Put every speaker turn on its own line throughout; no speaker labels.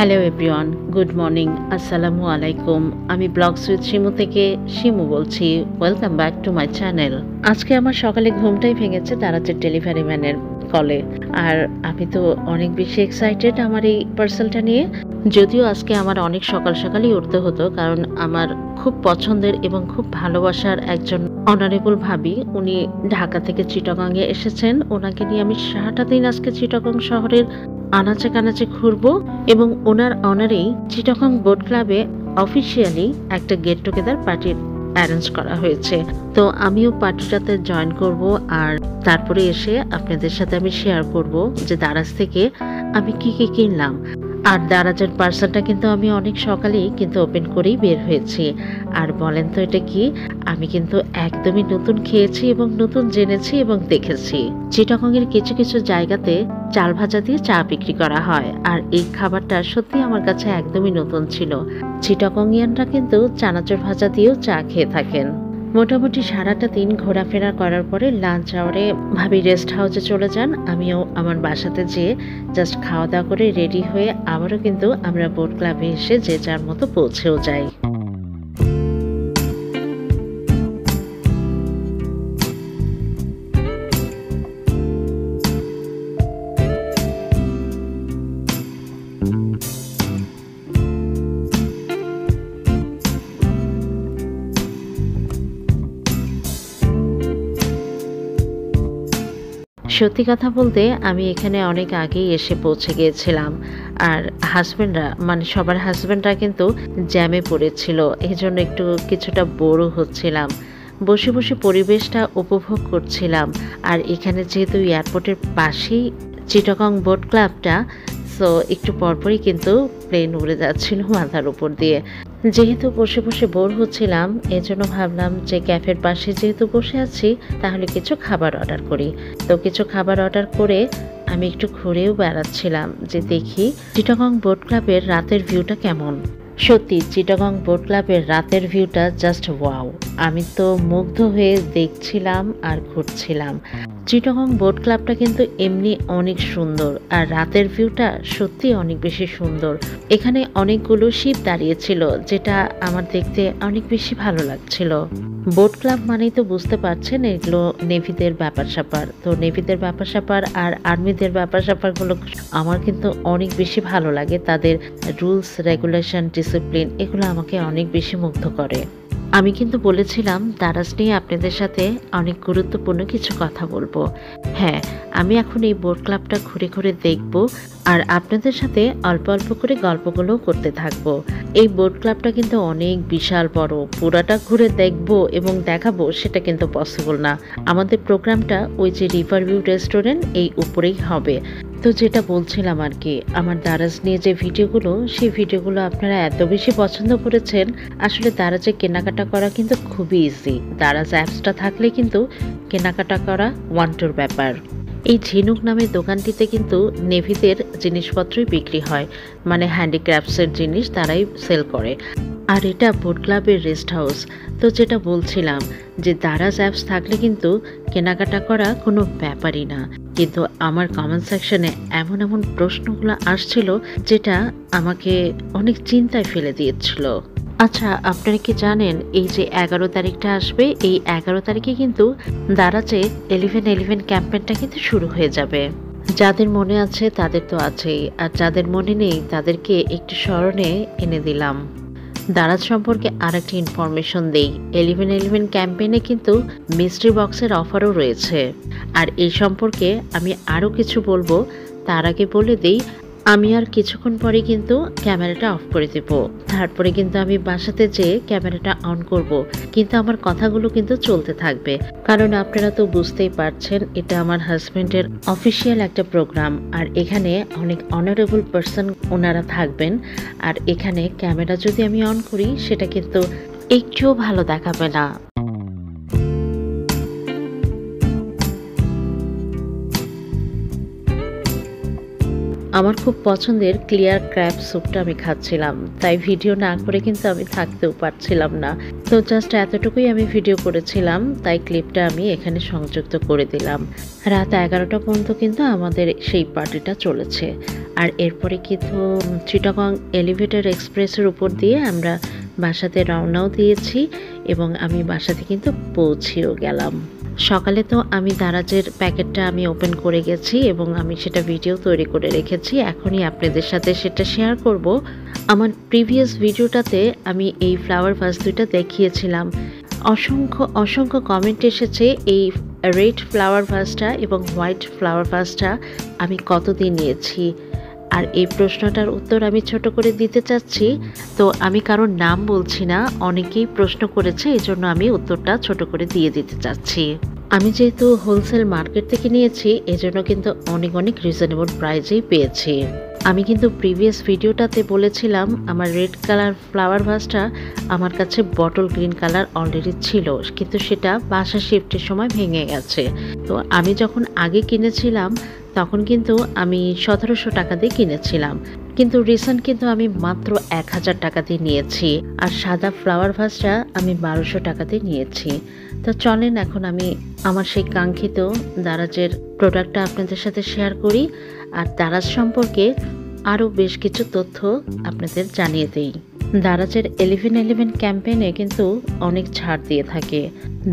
Hello everyone, good morning, আসসালামু আলাইকুম। আমি ব্লগস উইথ শিমু থেকে শিমু বলছি। Welcome back to my channel. আজকে আমার সকালে ঘুমটাই ভেঙেছে দারাজের ডেলিভারি ম্যানের কলে। আর আমি তো অনেক বেশি এক্সাইটেড আমার এই পার্সেলটা নিয়ে। যদিও আজকে আমার অনেক সকাল সকালই উঠতে হতো, কারণ আমার খুব পছন্দের এবং খুব ভালোবাসার একজন অনারেবল ভাবি, উনি ঢাকা থেকে চিটাগংয়ে এসেছেন। ওনাকে নিয়ে আমি সারাটা দিন আজকে চিটাগং শহরের আনাচে কানাচে ঘুরবো এবং ওনার অনারেই চিটাগং বোট ক্লাবে অফিসিয়ালি একটা গেট টুগেদার পার্টির অ্যারেঞ্জ করা হয়েছে। তো আমিও পার্টিটাতে জয়েন করব, আর তারপরে এসে আপনাদের সাথে আমি শেয়ার করব যে দারাজ থেকে আমি কি কি কিনলাম। আর দারাজের পার্সেলটা কিন্তু আমি অনেক সকালেই কিন্তু ওপেন করেই বের হয়েছি। আর বলেন তো এটা কি? আমি কিন্তু একদমই নতুন খেয়েছি এবং নতুন জেনেছি এবং দেখেছি। চিটাগংয়ের কিছু কিছু জায়গাতে চাল ভাজা দিয়ে চা বিক্রি করা হয়, আর এই খাবারটা সত্যি আমার কাছে একদমই নতুন ছিল। চিটাগংইয়ানরা কিন্তু চানাচুর ভাজা দিয়েও চা খেয়ে থাকেন। মোটামুটি সারাটা দিন ঘোরাফেরা করার পরে লাঞ্চ আওয়ারে ভাবি রেস্ট হাউসে চলে যান। আমিও আমার বাসাতে যেয়ে জাস্ট খাওয়া দাওয়া করে রেডি হয়ে আবারও কিন্তু আমরা বোট ক্লাবে এসে যে যার মতো পৌঁছেও যাই। সত্যি কথা বলতে আমি এখানে অনেক আগেই এসে পৌঁছে গিয়েছিলাম, আর হাজব্যান্ডরা মানে সবার হাজব্যান্ডরা কিন্তু জ্যামে পড়েছিল, এই জন্য একটু কিছুটা বোরও হচ্ছিলাম। বসে বসে পরিবেশটা উপভোগ করছিলাম। আর এখানে যেহেতু এয়ারপোর্টের পাশেই চিটাগং বোট ক্লাবটা, সো একটু পরপরই কিন্তু প্লেন উড়ে যাচ্ছিল মাথার উপর দিয়ে। যেহেতু বসে বসে বোর হচ্ছিলাম, এজন্য ভাবলাম যে ক্যাফের পাশে যেহেতু বসে আছি, তাহলে কিছু খাবার অর্ডার করি। তো কিছু খাবার অর্ডার করে আমি একটু ঘুরেও বেড়াচ্ছিলাম যে দেখি চিটাগং বোট ক্লাবের রাতের ভিউটা কেমন। সত্যি চিটাগং বোট ক্লাবের রাতের ভিউটা জাস্ট ওয়াও। আমি তো মুগ্ধ হয়ে দেখছিলাম আর ঘুরছিলাম। চিটাগং বোট ক্লাবটা কিন্তু এমনি অনেক সুন্দর, আর রাতের ভিউটা সত্যি অনেক বেশি সুন্দর। এখানে অনেকগুলো শিপ দাঁড়িয়েছিল, যেটা আমার দেখতে অনেক বেশি ভালো লাগছিল। বোট ক্লাব মানেই তো বুঝতে পারছেন এগুলো নেভিদের ব্যাপার স্যাপার। তো নেভিদের ব্যাপার স্যাপার আর আর্মিদের ব্যাপার স্যাপারগুলো আমার কিন্তু অনেক বেশি ভালো লাগে। তাদের রুলস রেগুলেশন ডিসিপ্লিন এগুলো আমাকে অনেক বেশি মুগ্ধ করে। আমি কিন্তু বলেছিলাম দারাজ নিয়ে আপনাদের সাথে অনেক গুরুত্বপূর্ণ কিছু কথা বলবো। হ্যাঁ, আমি এখন এই বোট ক্লাবটা ঘুরে ঘুরে দেখব, আর আপনাদের সাথে অল্প অল্প করে গল্পগুলোও করতে থাকবো। এই বোট ক্লাবটা কিন্তু অনেক বিশাল বড়, পুরাটা ঘুরে দেখবো এবং দেখাবো সেটা কিন্তু পসিবল না। আমাদের প্রোগ্রামটা ওই যে রিভার ভিউ রেস্টুরেন্ট এই উপরেই হবে। তো যেটা বলছিলাম আর কি, আমার দারাজ নিয়ে যে ভিডিওগুলো, সেই ভিডিওগুলো আপনারা এত বেশি পছন্দ করেছেন। আসলে দারাজে কেনাকাটা করা কিন্তু খুবই ইজি। দারাজ অ্যাপসটা থাকলে কিন্তু কেনাকাটা করা ওয়ান টুর ব্যাপার। এই ঝিনুক নামের দোকানটিতে কিন্তু নেভিদের জিনিসপত্রই বিক্রি হয়, মানে হ্যান্ডিক্রাফটসের জিনিস তারাই সেল করে। আর এটা বোট ক্লাবের রেস্ট হাউস। তো যেটা বলছিলাম যে দারাজ অ্যাপস থাকলে কিন্তু কেনাকাটা করা কোনো ব্যাপারই না। কিন্তু আমার কমেন্ট সেকশনে এমন এমন প্রশ্নগুলো আসছিল যেটা আমাকে অনেক চিন্তায় ফেলে দিয়েছিল। আচ্ছা, আপনারা কি জানেন এই যে 11 তারিখটা আসবে, এই 11 তারিখে কিন্তু দারাজে 11-11 ক্যাম্পেইনটা কিন্তু শুরু হয়ে যাবে। যাদের মনে আছে তাদের তো আছেই, আর যাদের মনে নেই তাদেরকে একটু স্মরণে এনে দিলাম। দারাজ সম্পর্কে আরেকটি ইনফরমেশন দেই। 11-11 ক্যাম্পেইনে কিন্তু মিস্ট্রি বক্সের অফারও রয়েছে। আর এই সম্পর্কে আমি আরও কিছু বলবো, তার আগে বলে দিই আমি আর কিছুক্ষণ পরে কিন্তু ক্যামেরাটা অফ করে দেব। তারপরে কিন্তু আমি বাসাতে যেয়ে ক্যামেরাটা অন করব, কিন্তু আমার কথাগুলো কিন্তু চলতে থাকবে, কারণ আপনারা তো বুঝতেই পারছেন এটা আমার হাজব্যান্ডের অফিসিয়াল একটা প্রোগ্রাম। আর এখানে অনেক অনারেবল পার্সন ওনারা থাকবেন। আর এখানে ক্যামেরা যদি আমি অন করি সেটা কিন্তু একটুও ভালো দেখাবে না। আমার খুব পছন্দের ক্লিয়ার ক্র্যাব স্যুপটা আমি খাচ্ছিলাম, তাই ভিডিও না করে কিন্তু আমি থাকতেও পারছিলাম না। তো জাস্ট এতটুকুই আমি ভিডিও করেছিলাম, তাই ক্লিপটা আমি এখানে সংযুক্ত করে দিলাম। রাত 11টা পর্যন্ত কিন্তু আমাদের সেই পার্টিটা চলেছে। আর এরপরে কিন্তু চিটাগং এলিভেটেড এক্সপ্রেসের উপর দিয়ে আমরা বাসাতে রওনাও দিয়েছি এবং আমি বাসাতে কিন্তু পৌঁছেও গেলাম। সকালে তো আমি দারাজের প্যাকেটটা আমি ওপেন করে গেছি এবং আমি সেটা ভিডিও তৈরি করে রেখেছি। এখনই আপনাদের সাথে সেটা শেয়ার করব। আমার প্রিভিয়াস ভিডিওটাতে আমি এই ফ্লাওয়ার ভাস দুইটা দেখিয়েছিলাম। অসংখ্য অসংখ্য কমেন্ট এসেছে এই রেড ফ্লাওয়ার ভাসটা এবং হোয়াইট ফ্লাওয়ার ভাসটা আমি কত দিয়ে নিয়েছি। আর এই প্রশ্নটার উত্তর আমি ছোট করে দিতে চাচ্ছি। তো আমি কারোর নাম বলছি না, অনেকেই প্রশ্ন করেছে, এই জন্য আমি উত্তরটা ছোট করে দিয়ে দিতে চাচ্ছি। আমি যেহেতু হোলসেল মার্কেট থেকে নিয়েছি, এজন্য কিন্তু অনেক অনেক রিজনেবল প্রাইজেই পেয়েছি। আমি কিন্তু প্রিভিয়াস ভিডিওটাতে বলেছিলাম আমার রেড কালার ফ্লাওয়ার ভাসটা আমার কাছে বটল গ্রিন কালার অলরেডি ছিল, কিন্তু সেটা বাসা শিফটের সময় ভেঙে গেছে। তো আমি যখন আগে কিনেছিলাম তখন কিন্তু আমি 1700 টাকা দিয়ে কিনেছিলাম, কিন্তু রিসেন্ট কিন্তু আমি মাত্র 1000 টাকা দিয়ে নিয়েছি। আর সাদা ফ্লাওয়ার ভাসটা আমি 1200 টাকা দিয়ে নিয়েছি। তো চলেন এখন আমি আমার সেই কাঙ্ক্ষিত দারাজের প্রোডাক্টটা আপনাদের সাথে শেয়ার করি আর দারাজ সম্পর্কে আরও বেশ কিছু তথ্য আপনাদের জানিয়ে দেই। দারাজের 1111 ক্যাম্পেইনে কিন্তু অনেক ছাড় দিয়ে থাকে।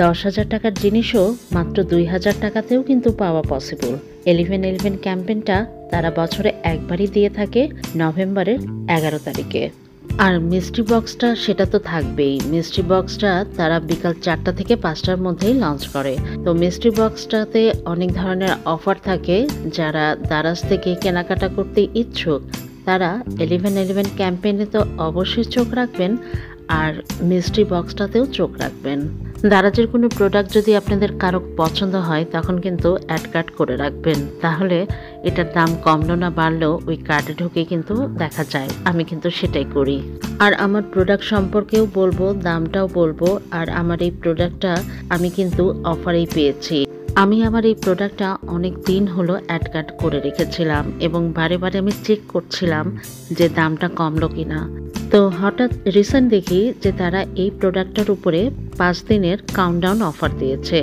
10,000 টাকার জিনিসও মাত্র 2000 টাকাতেও কিন্তু পাওয়া পসিবল। 1111 ক্যাম্পেইনটা তারা বছরে একবারই দিয়ে থাকে, নভেম্বরের 11 তারিখে। আর মিস্ট্রি বক্সটা সেটা তো থাকবেই। মিস্ট্রি বক্সটা তারা বিকাল 4টা থেকে 5টার মধ্যেই লঞ্চ করে। তো মিস্ট্রি বক্সটাতে অনেক ধরনের অফার থাকে। যারা দারাজ থেকে কেনাকাটা করতে ইচ্ছুক তারা 1111 ক্যাম্পেইনে তো অবশ্যই চোখ রাখবেন, আর মিস্ট্রি বক্সটাতেও চোখ রাখবেন। দারাজের কোনো প্রোডাক্ট যদি আপনাদের কারো পছন্দ হয় তখন কিন্তু অ্যাড কার্ড করে রাখবেন, তাহলে এটার দাম কমলো না বাড়লেও ওই কার্ডে ঢুকে কিন্তু দেখা যায়। আমি কিন্তু সেটাই করি। আর আমার প্রোডাক্ট সম্পর্কেও বলবো, দামটাও বলবো। আর আমার এই প্রোডাক্টটা আমি কিন্তু অফারেই পেয়েছি। আমি আমার এই প্রোডাক্টটা অনেক দিন হলো অ্যাড কার্ড করে রেখেছিলাম এবং বারে বারে আমি চেক করছিলাম যে দামটা কমলো কিনা। তো হঠাৎ রিসেন্ট দেখি যে তারা এই প্রোডাক্টটার উপরে 5 দিনের কাউন্টডাউন অফার দিয়েছে,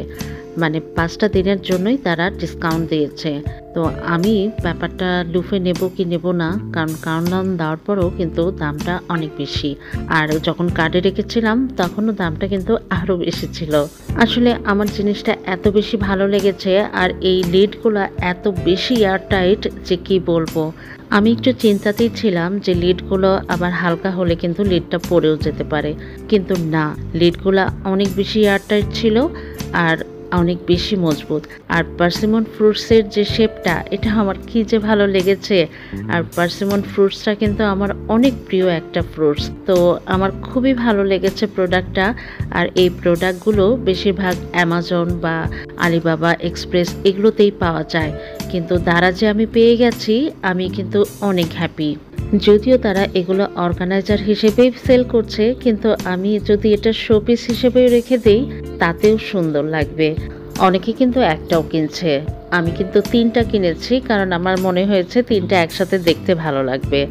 মানে 5টা দিনের জন্যই তারা ডিসকাউন্ট দিয়েছে। তো আমি ব্যাপারটা লুফে নেব কি নেব না, কারণ কাউন্টডাউন দেওয়ার পরেও কিন্তু দামটা অনেক বেশি। আর যখন কার্ডে রেখেছিলাম তখনও দামটা কিন্তু আরও বেশি ছিল। আসলে আমার জিনিসটা এত বেশি ভালো লেগেছে, আর এই লিডগুলো এত বেশি এয়ারটাইট যে কি বলবো। আমি একটু চিন্তাতেই ছিলাম যে লিডগুলো আবার হালকা হলে কিন্তু লিডটা পড়েও যেতে পারে, কিন্তু না, লিডগুলো অনেক বেশি এয়ারটাইট ছিল আর অনেক বেশি মজবুত। আর পার্সিমন ফ্রুটসের যে শেপটা, এটা আমার কি যে ভালো লেগেছে। আর পার্সিমন ফ্রুটসটা কিন্তু আমার অনেক প্রিয় একটা ফ্রুটস, তো আমার খুবই ভালো লেগেছে প্রোডাক্টটা। আর এই প্রোডাক্টগুলো বেশিরভাগ অ্যামাজন বা আলিবাবা এক্সপ্রেস এগুলোতেই পাওয়া যায়, কিন্তু দারাজে আমি পেয়ে গেছি, আমি কিন্তু অনেক হ্যাপি। যদিও তারা এগুলো অর্গানাইজার হিসেবেই সেল করছে, কিন্তু আমি যদি এটা শোপিস হিসেবেও রেখে দেই তাতেও সুন্দর লাগবে। অনেকে কিন্তু একটাও কিনছে, আমি কিন্তু 3টা কিনেছি, কারণ আমার মনে হয়েছে 3টা একসাথে দেখতে ভালো লাগবে।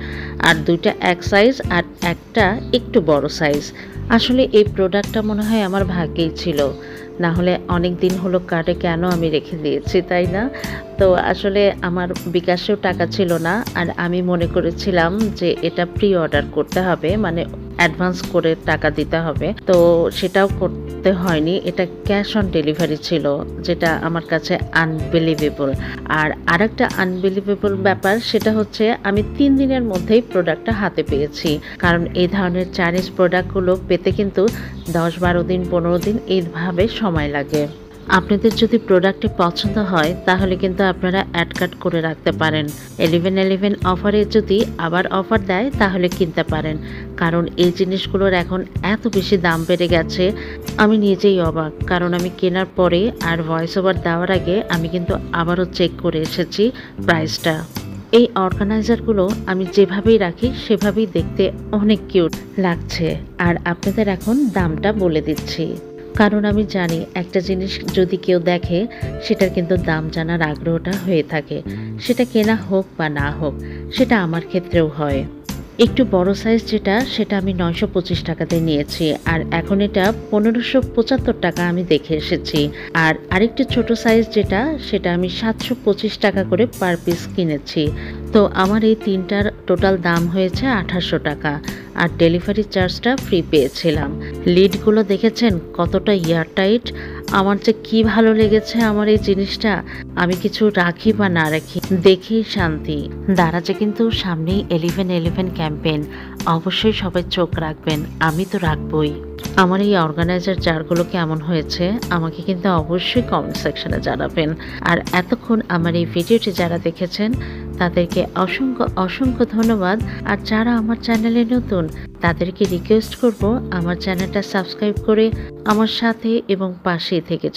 আর 2টা এক সাইজ আর একটা একটু বড় সাইজ। আসলে এই প্রোডাক্টটা মনে হয় আমার ভাগ্যেই ছিল, না হলে অনেক দিন হলো কার্ডে কেন আমি রেখে দিয়েছি, তাই না? তো আসলে আমার বিকাশেও টাকা ছিল না, আর আমি মনে করেছিলাম যে এটা প্রি অর্ডার করতে হবে, মানে অ্যাডভান্স করে টাকা দিতে হবে। তো সেটাও করতে হয়নি, এটা ক্যাশ অন ডেলিভারি ছিল, যেটা আমার কাছে আনবিলিভেবল। আর আরেকটা আনবিলিভেবল ব্যাপার সেটা হচ্ছে আমি 3 দিনের মধ্যেই প্রোডাক্টটা হাতে পেয়েছি, কারণ এই ধরনের চাইনিজ প্রোডাক্টগুলো পেতে কিন্তু 10-12 দিন 15 দিন এইভাবে সময় লাগে। আপনাদের যদি প্রোডাক্টটি পছন্দ হয় তাহলে কিন্তু আপনারা অ্যাড কার্ড করে রাখতে পারেন। 1111 অফারে যদি আবার অফার দেয় তাহলে কিনতে পারেন, কারণ এই জিনিসগুলোর এখন এত বেশি দাম বেড়ে গেছে। আমি নিজেই অবাক, কারণ আমি কেনার পরে আর ভয়েস ওভার দেওয়ার আগে আমি কিন্তু আবারও চেক করে এসেছি প্রাইসটা। এই অর্গানাইজারগুলো আমি যেভাবেই রাখি সেভাবেই দেখতে অনেক কিউট লাগছে। আর আপনাদের এখন দামটা বলে দিচ্ছি। কারণ আমি জানি একটা জিনিস যদি কেউ দেখে সেটার কিন্তু দাম জানার আগ্রহটা হয়ে থাকে। সেটা কেনা হোক বা না হোক, সেটা আমার ক্ষেত্রেও হয়। একটু বড় সাইজ যেটা সেটা আমি ৯২৫ টাকাতে নিয়েছি। আর এখন এটা ১৫৭৫ টাকা আমি দেখে এসেছি। আর আরেকটু ছোট সাইজ যেটা সেটা আমি ৭২৫ টাকা করে পার পিস কিনেছি। তো আমার এই ৩ টার টোটাল দাম হয়েছে ২৮০০ টাকা। আর ডেলিভারি চার্জটা ফ্রি পেয়েছিলাম। লিডগুলো দেখেছেন কতটা এয়ারটাইট? আমার যে কি ভালো লেগেছে আমার এই জিনিসটা। আমি কিছু রাখি বা না রাখি দেখেই শান্তি। দারাজে কিন্তু সামনেই 11/11 ক্যাম্পেইন। অবশ্যই সবাই চোখ রাখবেন। আমি তো রাখবই। আমার এই অর্গানাইজার জারগুলো কেমন হয়েছে আমাকে কিন্তু অবশ্যই কমেন্ট সেকশনে জানাবেন। আর এতক্ষণ আমার এই ভিডিওটি যারা দেখেছেন তাদেরকে অসংখ্য অসংখ্য ধন্যবাদ। আর যারা আমার চ্যানেলে নতুন তাদেরকে রিকোয়েস্ট করব আমার চ্যানেলটা সাবস্ক্রাইব করে আমার সাথে এবং পাশেই থেকে